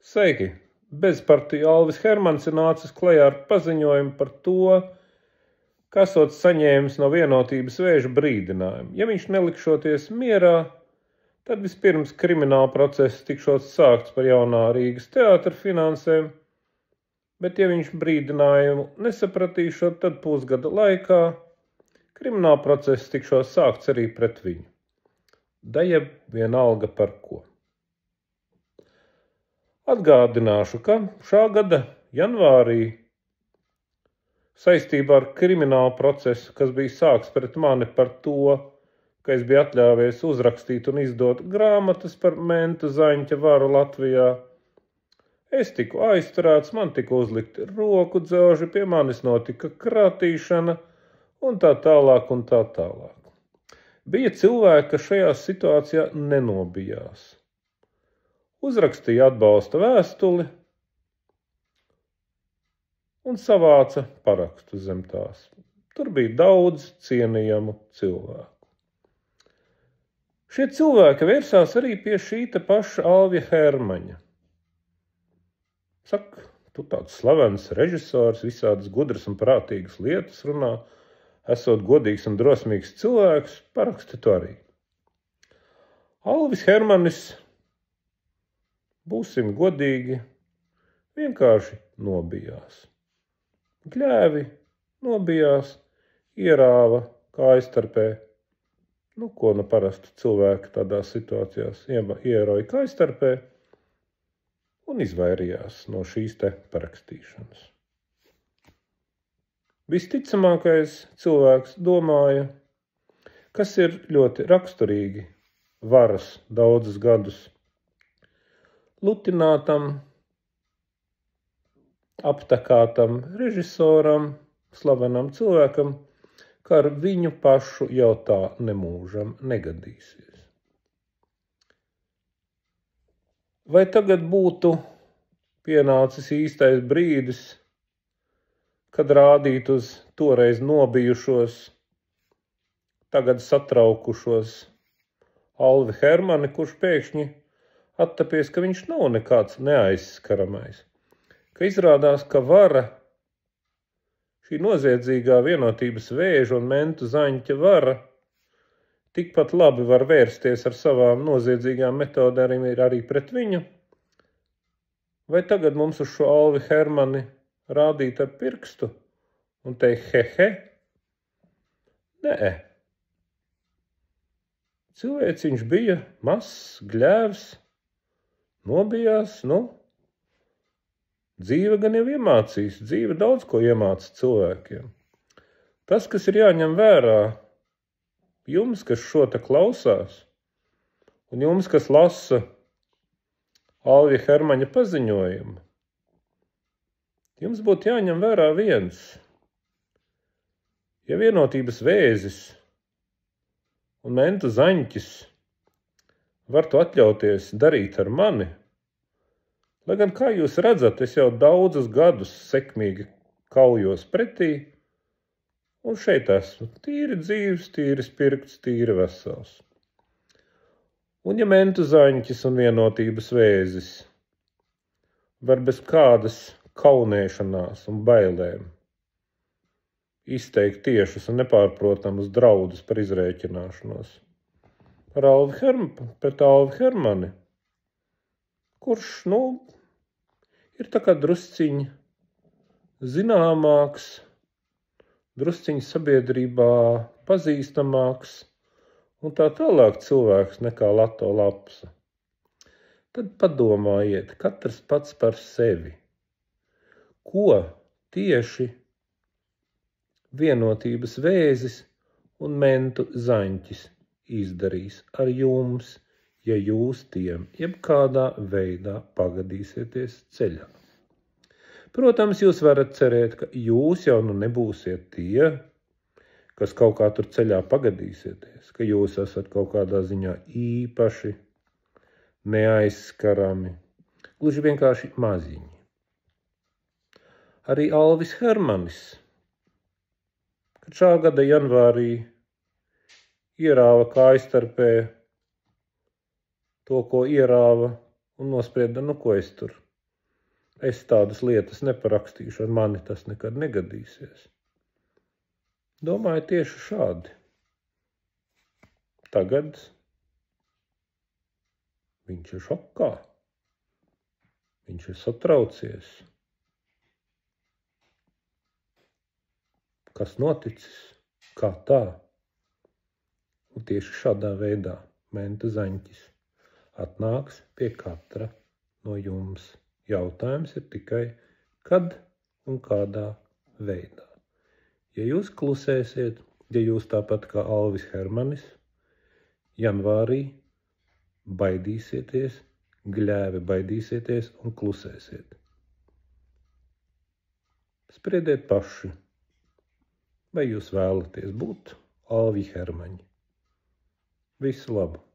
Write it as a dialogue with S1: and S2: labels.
S1: Sveiki! Bezpartiju Alvis Hermans ir nācis klajā ar paziņojumu par to, ka esot saņēmis no Vienotības Vēža brīdinājumu. Ja viņš nelikšoties mierā, tad vispirms krimināla process tikšot sākts par jaunā Rīgas teātra finansēm, bet ja viņš brīdinājumu nesapratīšot, tad pusgada laikā krimināla process tikšot sākts arī pret viņu. Jeb vienalga par ko. Atgādināšu, ka šā gada janvārī saistībā ar kriminālu procesu, kas bija sākts pret mani par to, ka es biju atļāvies uzrakstīt un izdot grāmatas par Mentu Zaņķa varu Latvijā, es tiku aizturēts, man tika uzlikti roku dzelži, pie manis notika kratīšana un tā tālāk un tā tālāk. Bija cilvēki, kas šajā situācijā nenobijās. Uzrakstīja atbalsta vēstuli un savāca parakstu zem tās. Tur bija daudz cienījamu cilvēku. Šie cilvēki vērsās arī pie šī te paša Alvija Hermaņa. Saka, tu tāds slavens režisors, visādas gudras un prātīgas lietas runā, esot godīgs un drosmīgs cilvēks, paraksti tu arī. Alvis Hermanis, būsim godīgi, vienkārši nobijās. Gļēvi nobijās, ierāva kājstarpē. Ko parasti cilvēki tādās situācijās ieroja kājstarpē un izvairījās no šīs te parakstīšanas. Visticamākais cilvēks domāja, kas ir ļoti raksturīgi varas daudzus gadus lutinātam, aptakātam režisoram, slavenam cilvēkam, ka ar viņu pašu jau tā nemūžam negadīsies. Vai tagad būtu pienācis īstais brīdis, kad rādīt uz toreiz nobijušos, tagad satraukušos Alvi Hermani, kurš pēkšņi attapies, ka viņš nav nekāds neaizskaramais, ka izrādās, ka vara, šī noziedzīgā Vienotības Vēža un Mentu Zaņķa vara, tikpat labi var vērsties ar savām noziedzīgām metodēm arī pret viņu? Vai tagad mums uz šo Alvi Hermani rādīt ar pirkstu un teikt he? Nē. Cilvēciņš bija mazs, gļēvs, nobijās, dzīve gan jau iemācīs, dzīve daudz ko iemāca cilvēkiem. Tas, kas ir jāņem vērā, jums, kas šo te klausās, un jums, kas lasa Alvija Hermaņa paziņojumu, jums būtu jāņem vērā viens. Ja Vienotības Vēzis un Mentu Zaņķis var to atļauties darīt ar mani, lai gan, kā jūs redzat, es jau daudzus gadus sekmīgi kaujos pretī, un šeit esmu tīri dzīvs, tīri spirgts, tīri vesels. Un ja Mentu Zaņķis un Vienotības Vēzis var bez kādas kaunēšanās un bailēm izteikt tiešus un nepārprotamus draudus par izrēķināšanos pret Alvi Hermani, kurš, ir tā kā drusciņi zināmāks, drusciņi sabiedrībā pazīstamāks un tā tālāk cilvēks nekā Lato Lapsa. Tad padomājiet, katrs pats par sevi, ko tieši Vienotības Vēzis un Mentu Zaņķis izdarīs ar jums, ja jūs tiem jebkādā veidā pagadīsieties ceļā. Protams, jūs varat cerēt, ka jūs jau nebūsiet tie, kas kaut kā tur ceļā pagadīsieties, ka jūs esat kaut kādā ziņā īpaši, neaizskarami, gluži vienkārši maziņi. Arī Alvis Hermanis, kad šā gada janvārī ierāva kājstarpē to, ko ierāva, un nosprieda, ko es tur Es tādas lietas neparakstīšu, ar mani tas nekad negadīsies. Domāju tieši šādi. Tagad viņš ir šokā. Viņš ir satraucies. Kas noticis? Kā tā? Un tieši šādā veidā Menta Zaņķis atnāks pie katra no jums. Jautājums ir tikai, kad un kādā veidā. Ja jūs klusēsiet, ja jūs tāpat kā Alvis Hermanis, janvārī baidīsieties, gļēvi baidīsieties un klusēsiet. Spriediet paši, vai jūs vēlaties būt Alvi Hermaņi. Visu labu!